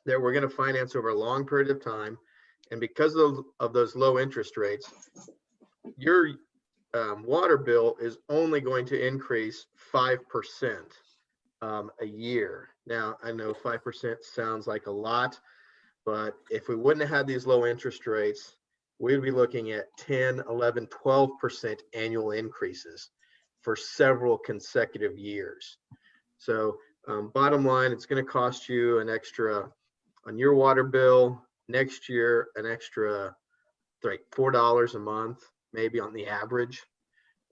that we're going to finance over a long period of time. And because of those low interest rates, your water bill is only going to increase 5% a year. Now, I know 5% sounds like a lot, but if we wouldn't have had these low interest rates, we'd be looking at 10, 11, 12% annual increases for several consecutive years. So bottom line, it's going to cost you an extra on your water bill next year, an extra like $4 a month, maybe on the average.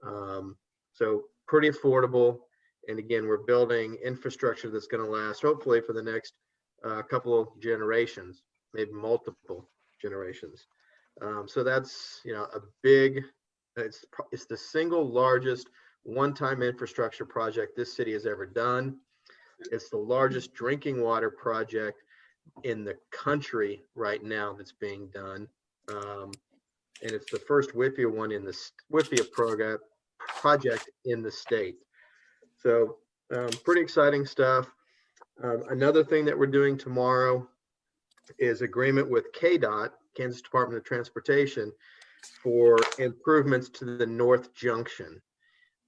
So pretty affordable. And again, we're building infrastructure that's going to last hopefully for the next couple of generations, maybe multiple generations. So that's, a big, it's the single largest one-time infrastructure project this city has ever done. It's the largest drinking water project in the country right now that's being done. And it's the first WIFIA one in the WIFIA project in the state. So pretty exciting stuff. Another thing that we're doing tomorrow is agreement with KDOT, Kansas Department of Transportation, for improvements to the North Junction.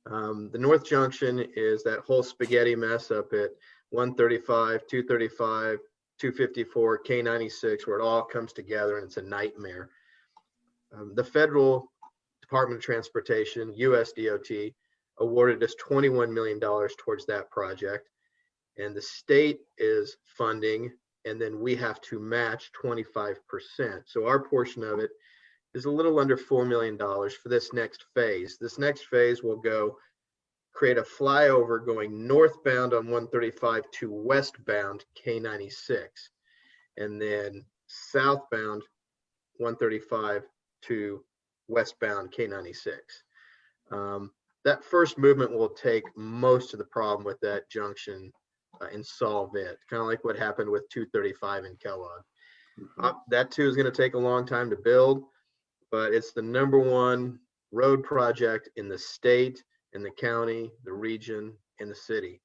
The North Junction is that whole spaghetti mess up at 135, 235, 254, K96, where it all comes together and it's a nightmare. The Federal Department of Transportation, USDOT, awarded us $21 million towards that project. And the state is funding, and then we have to match 25%. So our portion of it is a little under $4 million for this next phase. This next phase will go create a flyover going northbound on 135 to westbound K96, and then southbound 135 to westbound K96. That first movement will take most of the problem with that junction and solve it, kind of like what happened with 235 in Kellogg. That too is going to take a long time to build, but it's the #1 road project in the state, in the county, the region, and the city.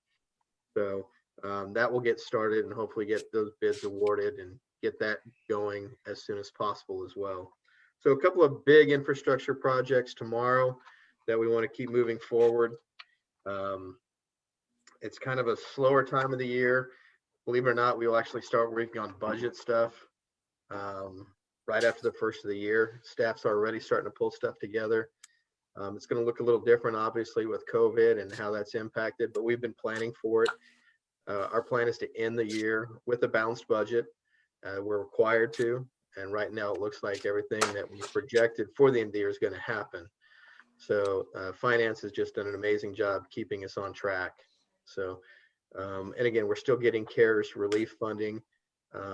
So that will get started and hopefully get those bids awarded and get that going as soon as possible as well. So a couple of big infrastructure projects tomorrow that we want to keep moving forward. It's kind of a slower time of the year. Believe it or not, we will actually start working on budget stuff right after the first of the year. Staff's already starting to pull stuff together. It's going to look a little different, obviously, with COVID and how that's impacted, but we've been planning for it. Our plan is to end the year with a balanced budget. We're required to, and right now it looks like everything that we projected for the end of the year is going to happen. So finance has just done an amazing job keeping us on track. So, and again, we're still getting CARES relief funding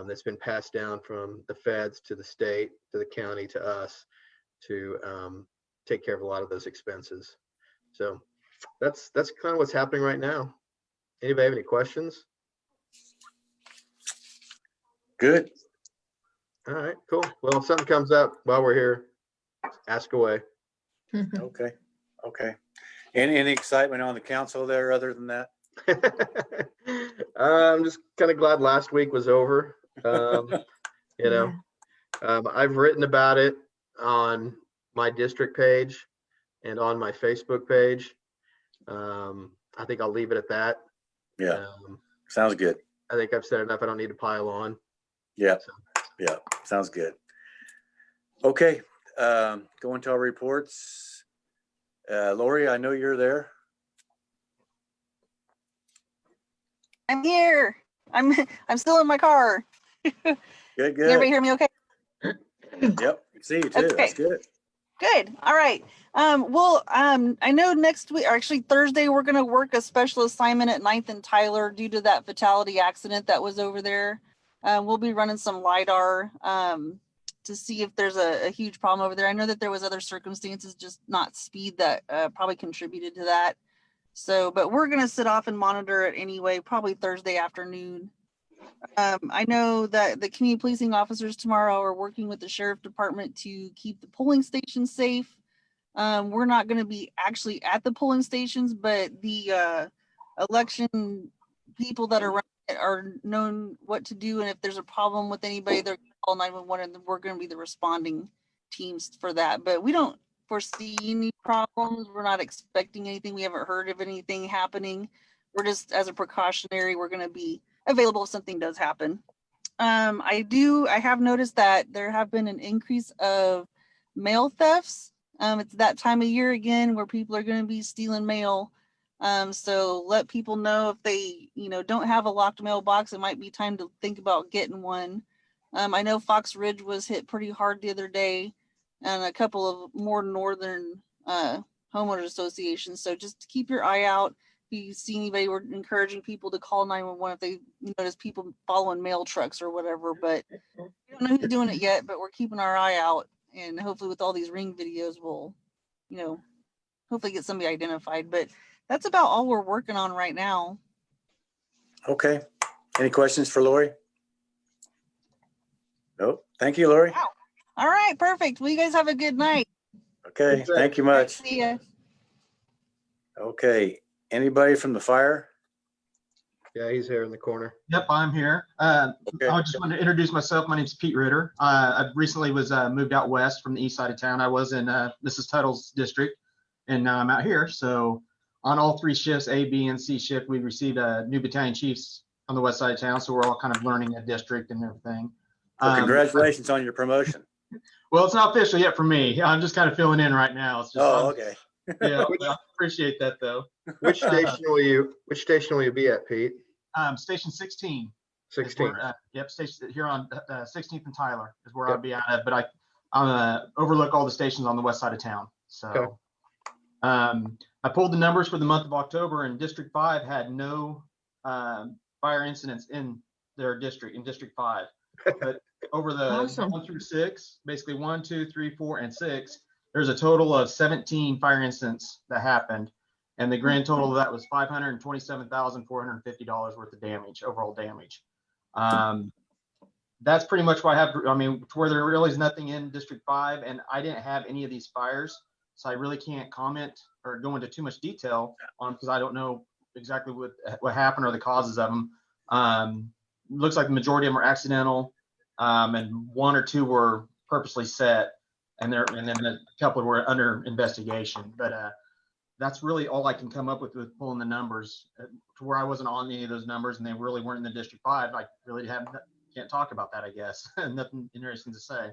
that's been passed down from the feds to the state, to the county, to us to take care of a lot of those expenses. So that's kind of what's happening right now. Anybody have any questions? Good. All right, cool. Well, if something comes up while we're here, ask away. Okay. Any excitement on the council there other than that? I'm just kind of glad last week was over. I've written about it on my district page and on my Facebook page. I think I'll leave it at that. Yeah. Sounds good. I think I've said enough. I don't need to pile on. Yeah. Yeah. Sounds good. Okay. Going to our reports. Lori, I know you're there. I'm here. I'm still in my car. Good. Can everybody hear me okay? Yep. See you too. Okay. That's good. Good. All right. I know next week, or actually Thursday, we're going to work a special assignment at 9th and Tyler due to that fatality accident that was over there. We'll be running some LiDAR to see if there's a huge problem over there. I know that there was other circumstances, just not speed, that probably contributed to that. So, but we're going to sit off and monitor it anyway, probably Thursday afternoon. I know that the community policing officers tomorrow are working with the sheriff department to keep the polling stations safe. We're not going to be actually at the polling stations, but the election people that are running are known what to do, and if there's a problem with anybody, they're gonna call 911, and we're going to be the responding teams for that. But we don't foresee any problems. We're not expecting anything. We haven't heard of anything happening. We're just, as a precautionary, we're going to be available if something does happen. I have noticed that there have been an increase of mail thefts. It's that time of year again where people are going to be stealing mail. So let people know if they, don't have a locked mailbox, it might be time to think about getting one. I know Fox Ridge was hit pretty hard the other day, and a couple of more northern homeowners associations. So just keep your eye out. If you see anybody, we're encouraging people to call 911 if they notice people following mail trucks or whatever. But we don't know who's doing it yet, but we're keeping our eye out. And hopefully with all these ring videos, we'll, hopefully get somebody identified. But that's about all we're working on right now. Okay. Any questions for Lori? Nope. Thank you, Lori. Wow. All right, perfect. Well, you guys have a good night. Okay. Thank you much. See ya. Okay. Anybody from the fire? Yeah, he's here in the corner. Yep, I'm here. Okay. I just wanted to introduce myself. My name's Pete Ritter. I recently was moved out west from the east side of town. I was in Mrs. Tuttle's district, and now I'm out here. So on all three shifts, A, B, and C shift, we received new battalion chiefs on the west side of town. So we're all kind of learning the district and everything. Well, congratulations on your promotion. Well, it's not official yet for me. I'm just kind of filling in right now. It's just, Okay. Yeah, I appreciate that though. Which station will you be at, Pete? Station 16. 16. Yep, station here on 16th and Tyler is where Yep. I'll be at. But I overlook all the stations on the west side of town. So Okay. I pulled the numbers for the month of October, and District 5 had no fire incidents in their district, in District 5. But over the Awesome. 1 through 6, basically 1, 2, 3, 4, and 6, there's a total of 17 fire incidents that happened. And the grand total of that was $527,450 worth of damage, overall damage. That's pretty much what I have. I mean, to where there really is nothing in District 5, and I didn't have any of these fires, so I really can't comment or go into too much detail on, because I don't know exactly what happened or the causes of them. Looks like the majority of them are accidental, and 1 or 2 were purposely set, and then a couple were under investigation. But that's really all I can come up with pulling the numbers, to where I wasn't on any of those numbers, and they really weren't in the District 5. I really can't talk about that, I guess. Nothing interesting to say.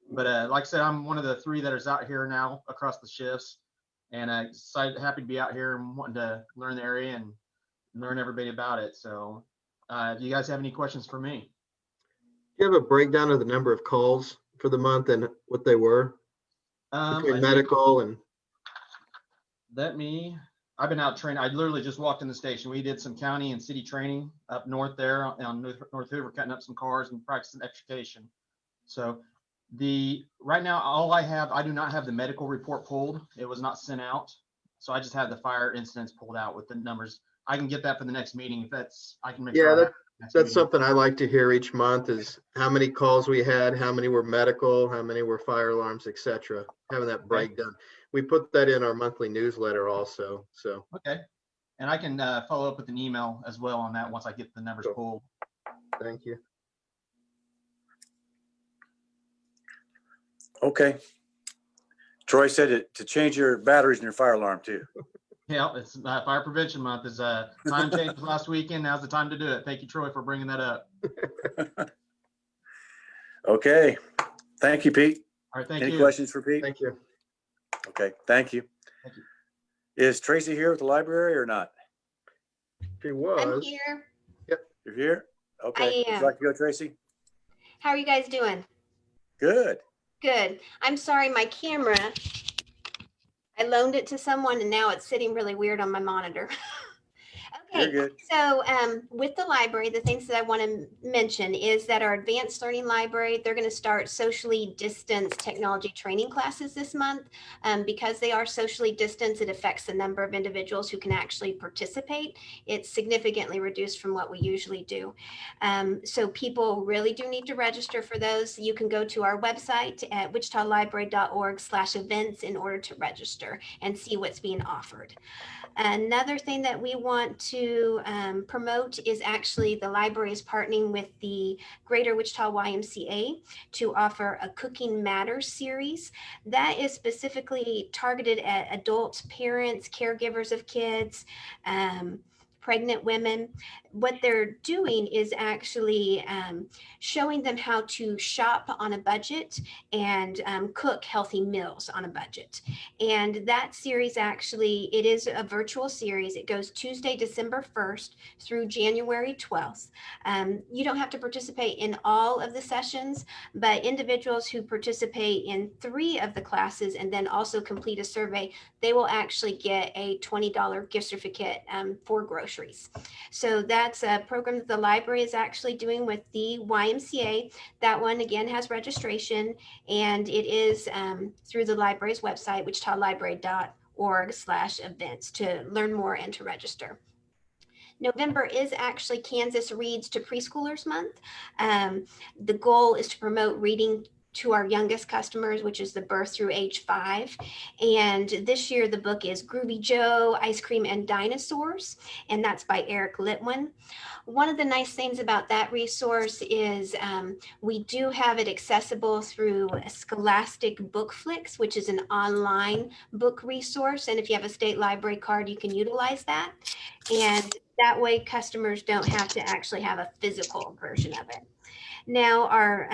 But like I said, I'm one of the 3 that is out here now across the shifts, and happy to be out here and wanting to learn the area and learn everybody about it. So if you guys have any questions for me. Do you have a breakdown of the number of calls for the month and what they were between medical and? I've been out training. I literally just walked in the station. We did some county and city training up north there on North Hoover, cutting up some cars and practicing extrication. So right now, I do not have the medical report pulled. It was not sent out. So I just have the fire incidents pulled out with the numbers. I can get that for the next meeting I can make sure. Yeah, that's something I like to hear each month, is how many calls we had, how many were medical, how many were fire alarms, etc. Having that breakdown. We put that in our monthly newsletter also. So Okay. And I can follow up with an email as well on that once I get the numbers Sure. pulled. thank you. Okay. Troy said to change your batteries in your fire alarm too. Yeah, it's Fire Prevention Month. Is time changed last weekend. Now's the time to do it. Thank you, Troy, for bringing that up. Okay. Thank you, Pete. All right, thank Any you. questions for Pete? Thank you. Okay. Thank you. Thank you. Is Tracy here with the library or not? She I'm was. here. You're here? Okay. Would am. you like to go, Tracy? How are you guys doing? Good. Good. I'm sorry, my camera, I loaned it to someone and now it's sitting really weird on my monitor. You're Okay, good. so with the library, the things that I want to mention is that our advanced learning library, they're going to start socially distanced technology training classes this month. Because they are socially distanced, it affects the number of individuals who can actually participate. It's significantly reduced from what we usually do. So people really do need to register for those. You can go to our website at wichitalibrary.org/events in order to register and see what's being offered. Another thing that we want to to promote is actually the library is partnering with the Greater Wichita YMCA to offer a Cooking Matters series that is specifically targeted at adults, parents, caregivers of kids, pregnant women. What they're doing is actually showing them how to shop on a budget and cook healthy meals on a budget. And that series actually, it is a virtual series. It goes Tuesday, December 1st through January 12th. You don't have to participate in all of the sessions, but individuals who participate in 3 of the classes and then also complete a survey, they will actually get a $20 gift certificate for groceries. So that's a program that the library is actually doing with the YMCA. That one again has registration, and it is through the library's website, wichitalibrary.org/events, to learn more and to register. November is actually Kansas Reads to Preschoolers Month. The goal is to promote reading to our youngest customers, which is the birth through age 5. And this year the book is Groovy Joe, Ice Cream and Dinosaurs, and that's by Eric Litwin. One of the nice things about that resource is we do have it accessible through Scholastic BookFlix, which is an online book resource. And if you have a state library card, you can utilize that. And that way customers don't have to actually have a physical version of it. Now, our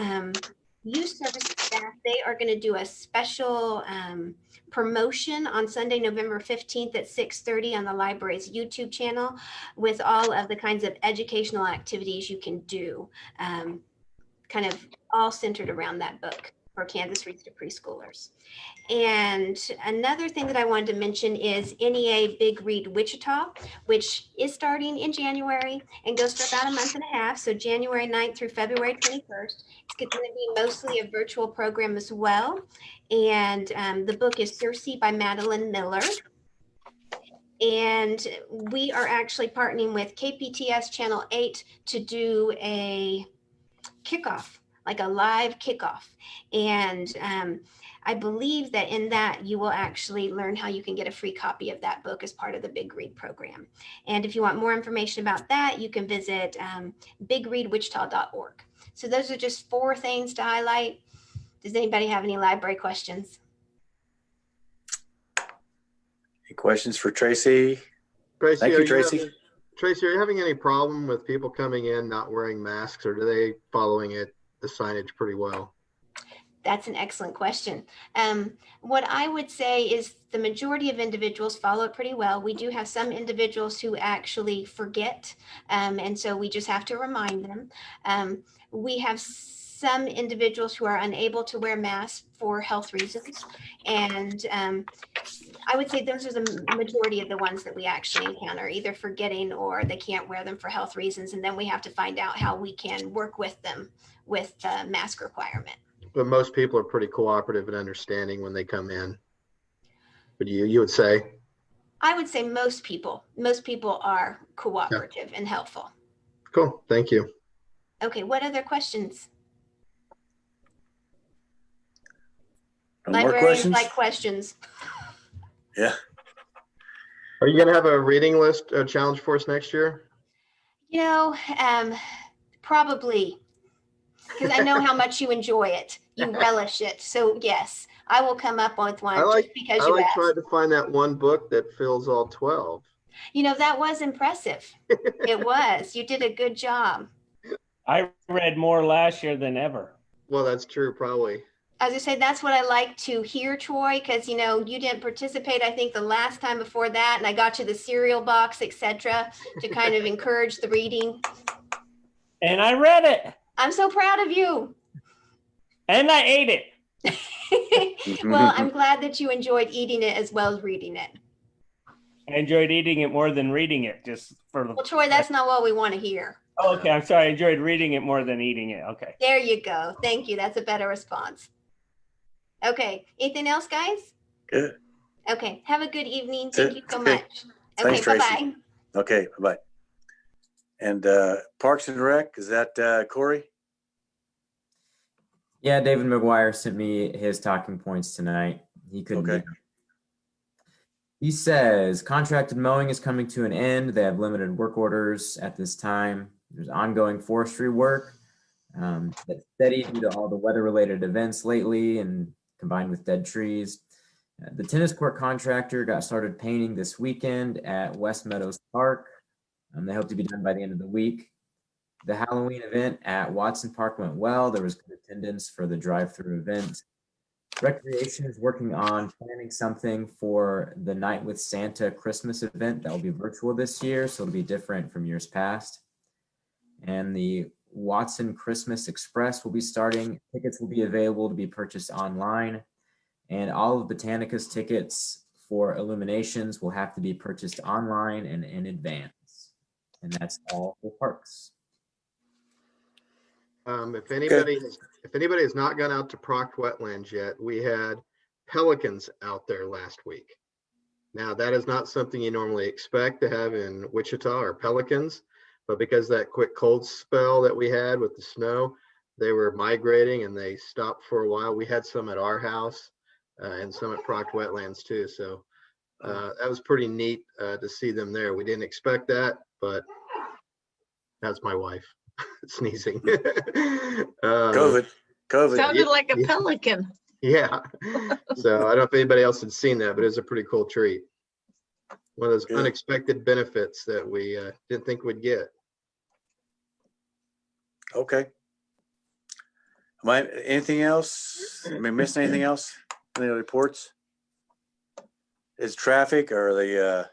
youth services staff, they are going to do a special promotion on Sunday, November 15th at 6:30 on the library's YouTube channel with all of the kinds of educational activities you can do, kind of all centered around that book for Kansas Reads to Preschoolers. And another thing that I wanted to mention is NEA Big Read Wichita, which is starting in January and goes for about a month and a half. So January 9th through February 21st. It's going to be mostly a virtual program as well. And the book is Circe by Madeline Miller. And we are actually partnering with KPTS Channel 8 to do a kickoff, like a live kickoff. And I believe that in that you will actually learn how you can get a free copy of that book as part of the Big Read program. And if you want more information about that, you can visit bigreadwichita.org. So those are just 4 things to highlight. Does anybody have any library questions? Any questions for Tracy? Tracy, Thank you, Tracy. Tracy, are you having any problem with people coming in not wearing masks, or are they following the signage pretty well? That's an excellent question. What I would say is the majority of individuals follow it pretty well. We do have some individuals who actually forget, and so we just have to remind them. We have some individuals who are unable to wear masks for health reasons, and I would say those are the majority of the ones that we actually encounter, either forgetting or they can't wear them for health reasons, and then we have to find out how we can work with them with the mask requirement. But most people are pretty cooperative and understanding when they come in. But you would say? I would say most people are cooperative and helpful. Cool. Thank you. Okay. What other questions? No more Librarians questions? like questions. Yeah. Are you going to have a reading list challenge for us next year? You know, probably, because I know how much you enjoy it. You relish it. So yes, I will come up with one just because you asked. Trying to find that one book that fills all 12. You know, that was impressive. It was. You did a good job. I read more last year than ever. Well, that's true, probably. As I say, that's what I like to hear, Troy, because, you know, you didn't participate, I think, the last time before that, and I got you the cereal box, etc., to kind of encourage the reading. And I read it. I'm so proud of you. And I ate it. Well, I'm glad that you enjoyed eating it as well as reading it. I enjoyed eating it more than reading it, just for the. Well, Troy, that's not what we want to hear. Oh, okay, I'm sorry. I enjoyed reading it more than eating it. Okay. There you go. Thank you. That's a better response. Okay. Anything else, guys? Good. Okay. Have a good evening. Thank you so Okay. much. Thanks, Okay. Tracy. Bye-bye. Okay, bye-bye. And Parks and Rec, is that Corey? Yeah, David McGuire sent me his talking points tonight. He couldn't. Okay. He says contracted mowing is coming to an end. They have limited work orders at this time. There's ongoing forestry work that's steady due to all the weather-related events lately and combined with dead trees. The tennis court contractor got started painting this weekend at West Meadows Park. They hope to be done by the end of the week. The Halloween event at Watson Park went well. There was good attendance for the drive-through event. Recreation is working on planning something for the Night with Santa Christmas event that will be virtual this year, so it'll be different from years past. And the Watson Christmas Express will be starting. Tickets will be available to be purchased online, and all of Botanica's tickets for illuminations will have to be purchased online and in advance. And that's all for parks. If anybody has not gone out to Proct Wetlands yet, we had pelicans out there last week. Now, that is not something you normally expect to have in Wichita, or pelicans, but because that quick cold spell that we had with the snow, they were migrating and they stopped for a while. We had some at our house and some at Proct Wetlands too. So that was pretty neat to see them there. We didn't expect that, but that's my wife sneezing. COVID. Sounded like a Yeah. pelican. Yeah. So I don't know if anybody else had seen that, but it's a pretty cool treat. One of those Good. unexpected benefits that we didn't think we'd get. Okay. Anything else? Am I missing anything else? Any other reports? Is traffic or the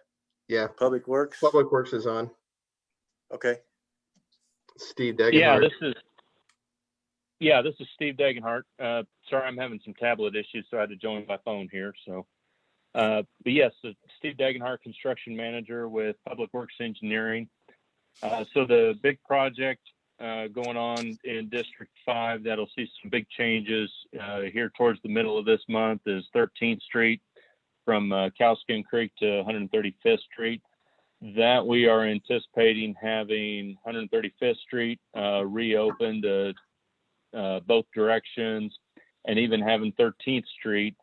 Yeah. public works? Public Works is on. Okay. Steve Yeah, Degenhardt. this is Steve Degenhart. Sorry, I'm having some tablet issues, so I had to join by phone here. So, but yes, Steve Degenhart, construction manager with Public Works Engineering. So the big project going on in District 5 that'll see some big changes here towards the middle of this month is 13th Street from Cowskin Creek to 135th Street. That we are anticipating having 135th Street reopened both directions, and even having 13th Street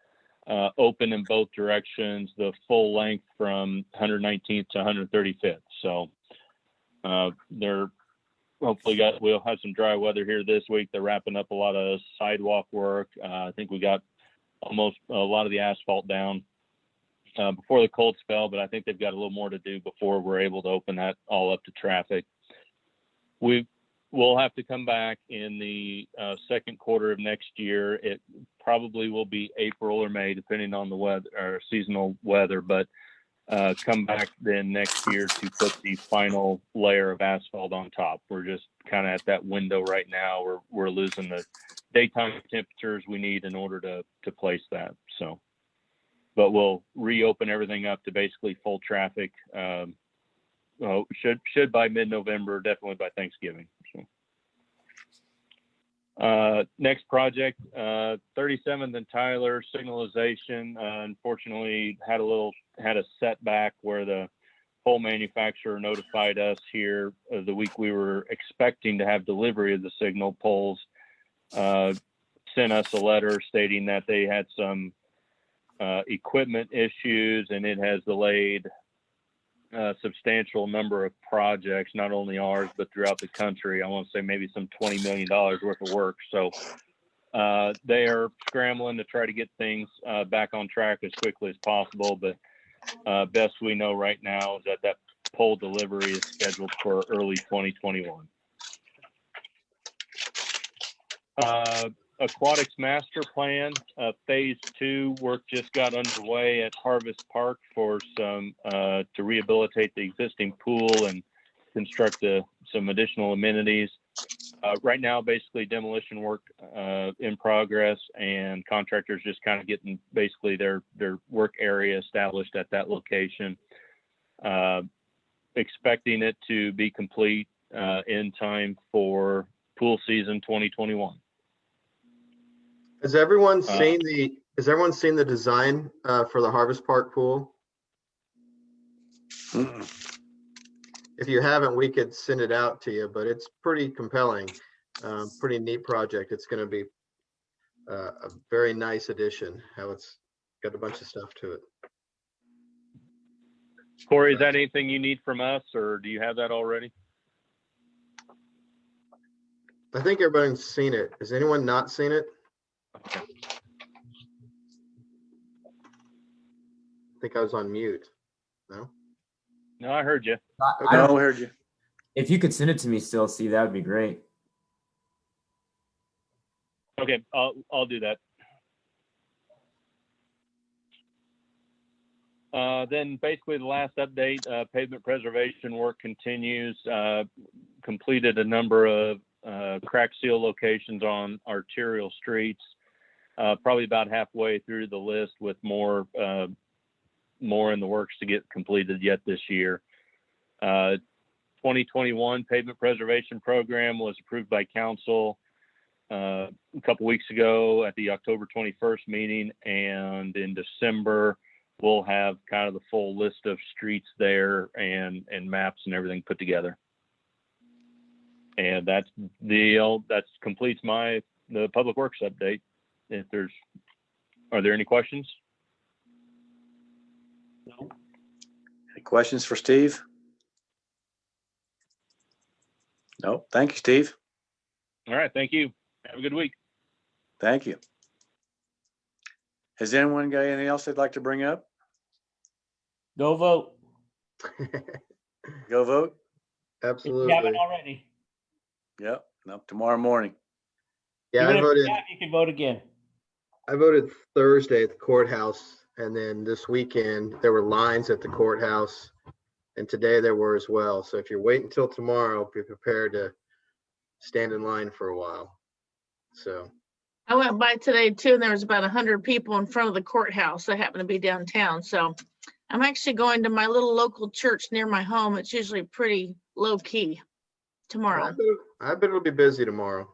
open in both directions, the full length from 119th to 135th. So they're hopefully we'll have some dry weather here this week. They're wrapping up a lot of sidewalk work. I think we got almost a lot of the asphalt down before the cold spell, but I think they've got a little more to do before we're able to open that all up to traffic. We'll have to come back in the second quarter of next year. It probably will be April or May, depending on the weather or seasonal weather, but come back then next year to put the final layer of asphalt on top. We're just kind of at that window right now. We're losing the daytime temperatures we need in order to place that. So, but we'll reopen everything up to basically full traffic. Should by mid-November, definitely by Thanksgiving. So. Next project, 37th and Tyler signalization. Unfortunately, had a setback where the pole manufacturer notified us here the week we were expecting to have delivery of the signal poles. Sent us a letter stating that they had some equipment issues, and it has delayed a substantial number of projects, not only ours, but throughout the country. I want to say maybe some $20 million worth of work. So they are scrambling to try to get things back on track as quickly as possible. But best we know right now is that pole delivery is scheduled for early 2021. Aquatics Master Plan, Phase 2 work just got underway at Harvest Park for some to rehabilitate the existing pool and construct some additional amenities. Right now, basically demolition work in progress, and contractors just kind of getting basically their work area established at that location. Expecting it to be complete in time for pool season 2021. Has everyone seen the design for the Harvest Park pool? If you haven't, we could send it out to you, but it's pretty compelling, pretty neat project. It's going to be a very nice addition, how it's got a bunch of stuff to it. Corey, is that anything you need from us, or do you have that already? I think everybody's seen it. Has anyone not seen it? Okay. I think I was on mute. No? No, I heard you. I No, don't, we heard you. if you could send it to me still, Steve, that would be great. Okay, I'll do that. Then basically the last update, pavement preservation work continues. Completed a number of crack seal locations on arterial streets. Probably about halfway through the list with more in the works to get completed yet this year. 2021 pavement preservation program was approved by council a couple weeks ago at the October 21st meeting, and in December we'll have kind of the full list of streets there and maps and everything put together. And that completes the public works update. Are there any questions? No. Any questions for Steve? No, thank you, Steve. All right, thank you. Have a good week. Thank you. Has anyone got anything else they'd like to bring up? Go vote. Go vote? If you Absolutely. haven't already. Yep, no, tomorrow morning. Yeah, Even I if you voted. have, you can vote again. I voted Thursday at the courthouse, and then this weekend there were lines at the courthouse, and today there were as well. So if you're waiting until tomorrow, be prepared to stand in line for a while. So I went by today too, and there was about 100 people in front of the courthouse that happened to be downtown. So I'm actually going to my little local church near my home. It's usually pretty low key tomorrow. I bet it'll be busy tomorrow.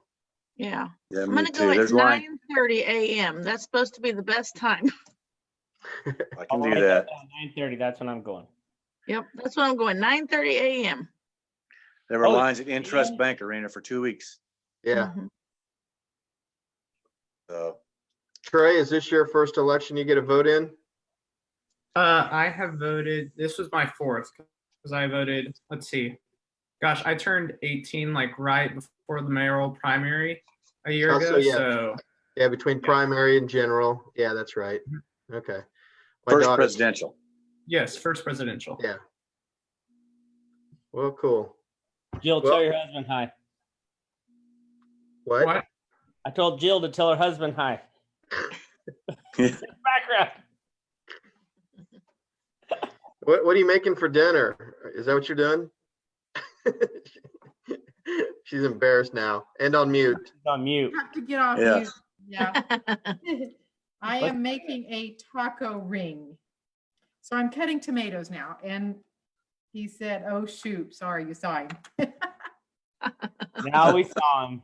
Yeah. Yeah, I'm me gonna too. go at There's line. 9:30 a.m. That's supposed to be the best time. I I'll can do write that. down 9:30. That's when I'm going. Yep, that's when I'm going, 9:30 a.m. There were Oh, lines at Intrust yeah. Bank Arena for 2 weeks. Yeah. Mhm. So Trey, is this your first election you get a vote in? I have voted. This was my fourth because I voted. Let's see. Gosh, I turned 18 like right before the mayoral primary a year Oh, ago. so yeah. So Yeah, between primary and general. Yeah, that's right. Okay. My first daughter- presidential. yes, first presidential. Yeah. Well, cool. Jill, Well- tell your husband hi. What? What? I told Jill to tell her husband hi. Background. What are you making for dinner? Is that what you're doing? She's embarrassed now and on mute. She's on mute. Have to get off Yeah. mute. Yeah. I am making a taco ring. So I'm cutting tomatoes now. And he said, oh, shoot, sorry, you saw him. Now we saw him.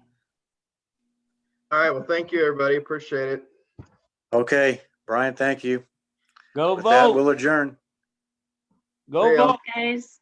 All right. Well, thank you, everybody. Appreciate it. Okay, Brian, thank you. Go With that, vote. we'll adjourn. Go See ya. vote. Guys.